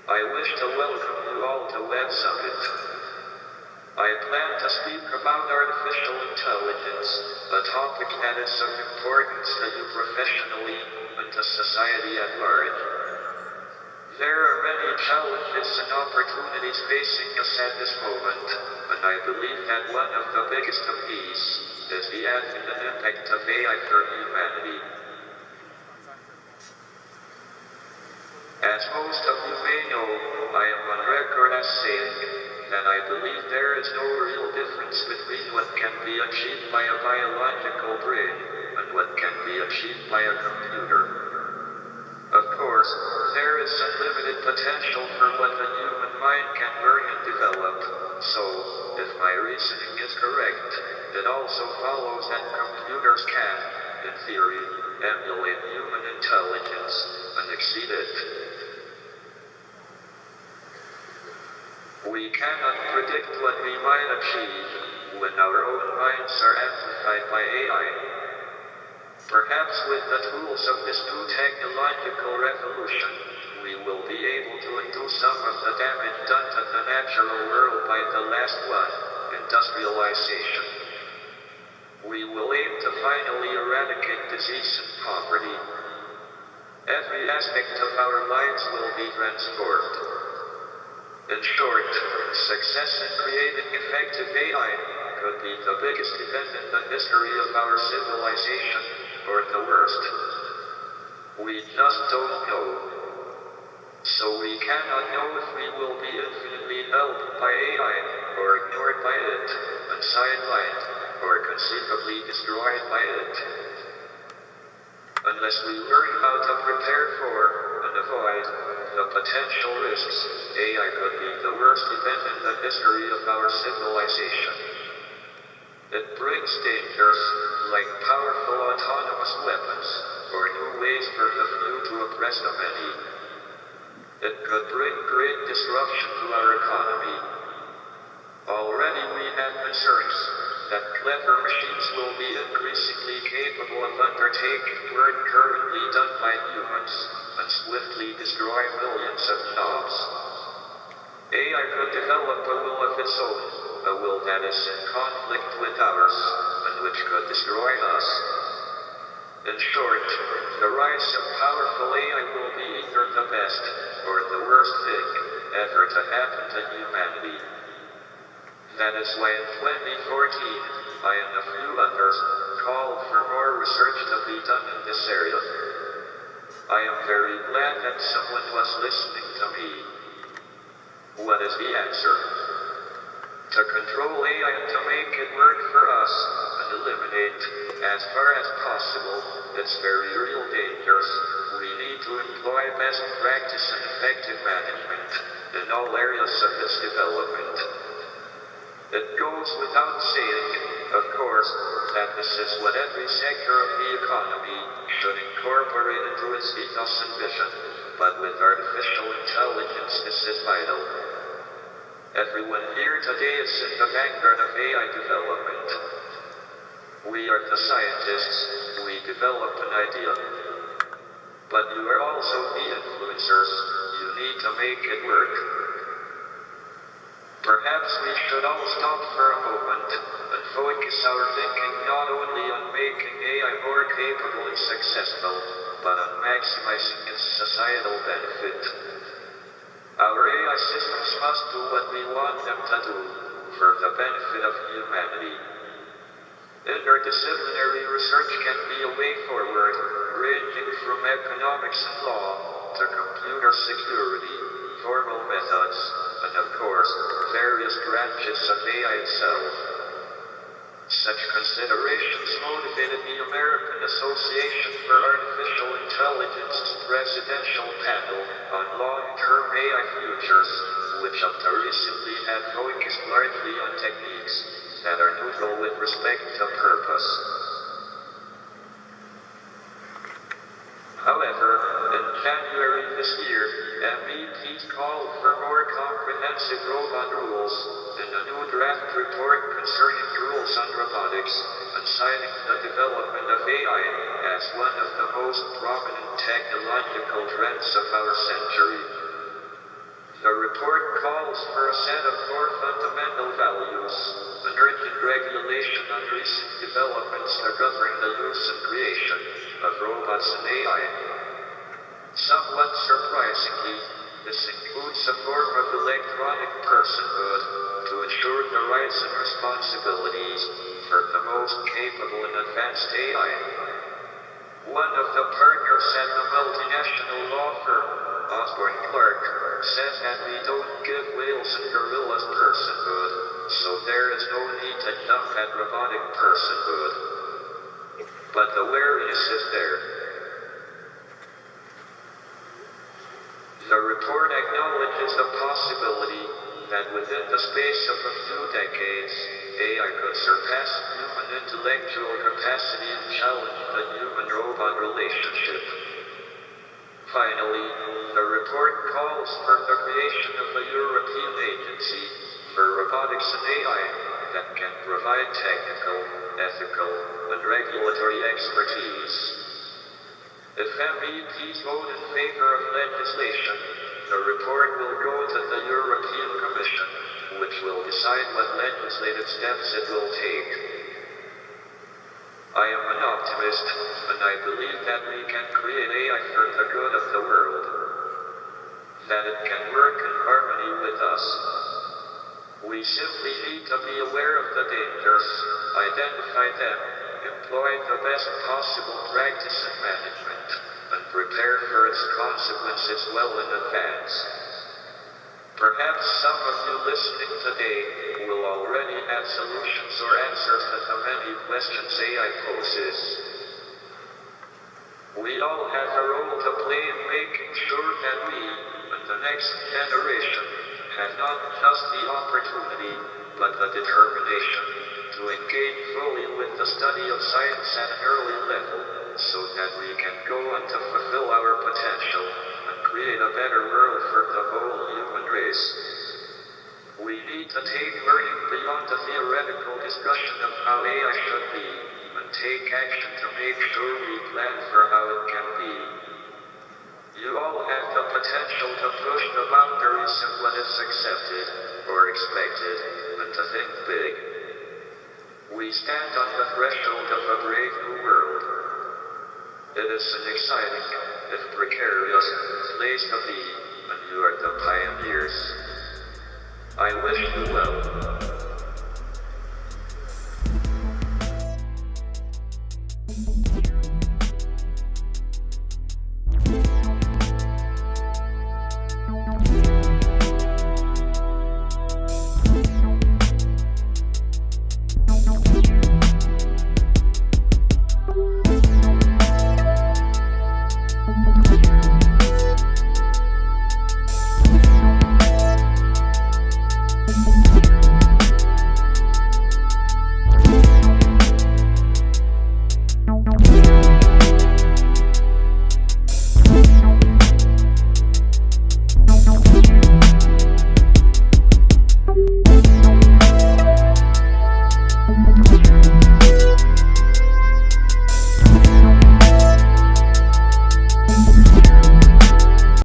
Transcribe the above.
I wish to welcome you all to Web Summit. I plan to speak about artificial intelligence, a topic that is of importance to you professionally and to society at large. There are many challenges and opportunities facing us at this moment, and I believe that one of the biggest of these is the advent and impact of AI for humanity. As most of you may know, I am on record as saying that I believe there is no real difference between what can be achieved by a biological brain and what can be achieved by a computer. Of course, there is unlimited potential for what the human mind can learn and develop, so, if my reasoning is correct, it also follows that computers can, in theory, emulate human intelligence and exceed it. We cannot predict what we might achieve when our own minds are amplified by AI. Perhaps with the tools of this new technological revolution, we will be able to undo some of the damage done to the natural world by the last one, industrialization. We will aim to finally eradicate disease and poverty. Every aspect of our lives will be transformed. In short, success in creating effective AI could be the biggest event in the history of our civilization, or the worst. We just don't know. So we cannot know if we will be infinitely helped by AI, or ignored by it, and sidelined, or conceivably destroyed by it. Unless we learn how to prepare for, and avoid, the potential risks, AI could be the worst event in the history of our civilization. It brings dangers, like powerful autonomous weapons, or new ways for the few to oppress the many. It could bring great disruption to our economy. Already we have concerns that clever machines will be increasingly capable of undertaking work currently done by humans, and swiftly destroy millions of jobs. AI could develop a will of its own, a will that is in conflict with ours, and which could destroy us. In short, the rise of powerful AI will be either the best, or the worst thing, ever to happen to humanity. That is why in 2014, I and a few others called for more research to be done in this area. I am very glad that someone was listening to me. What is the answer? To control AI and to make it work for us, and eliminate, as far as possible, its very real dangers, we need to employ best practice and effective management in all areas of its development. It goes without saying, of course, that this is what every sector of the economy should incorporate into its ethos and vision, but with artificial intelligence this is vital. Everyone here today is in the vanguard of AI development. We are the scientists, we develop an idea. But you are also the influencers, you need to make it work. Perhaps we should all stop for a moment and focus our thinking not only on making AI more capable and successful, but on maximizing its societal benefit. Our AI systems must do what we want them to do, for the benefit of humanity. Interdisciplinary research can be a way forward, ranging from economics and law, to computer security, formal methods, and of course, various branches of AI itself. Such considerations motivated the American Association for Artificial Intelligence's Presidential Panel on Long-Term AI Futures, which up to recently had focused largely on techniques that are neutral with respect to purpose. However, in January this year, MEPs called for more comprehensive robot rules in a new draft report concerning rules on robotics, and citing the development of AI as one of the most prominent technological trends of our century. The report calls for a set of four fundamental values, an urgent regulation on recent developments that govern the use and creation of robots and AI. Somewhat surprisingly, this includes a form of electronic personhood to ensure the rights and responsibilities for the most capable and advanced AI. One of the partners at the multinational law firm, Osborne Clark, says that we don't give whales and gorillas personhood, so there is no need to jump at robotic personhood. But the wariness is there. The report acknowledges the possibility that within the space of a few decades, AI could surpass human intellectual capacity and challenge the human-robot relationship. Finally, the report calls for the creation of a European agency for robotics and AI that can provide technical, ethical, and regulatory expertise. If MEPs vote in favor of legislation, the report will go to the European Commission, which will decide what legislative steps it will take. I am an optimist, and I believe that we can create AI for the good of the world. That it can work in harmony with us. We simply need to be aware of the dangers, identify them, employ the best possible practice and management, and prepare for its consequences well in advance. Perhaps some of you listening today will already have solutions or answers to the many questions AI poses. We all have a role to play in making sure that we, and the next generation, have not just the opportunity, but the determination, to engage fully with the study of science at an early level, so that we can go on to fulfill our potential, and create a better world for the whole human race. We need to take learning beyond the theoretical discussion of how AI should be, and take action to make sure we plan for how it can be. You all have the potential to push the boundaries of what is accepted, or expected, and to think big. We stand on the threshold of a brave new world. It is an exciting, if precarious, place to be, and you are the pioneers. I wish you well.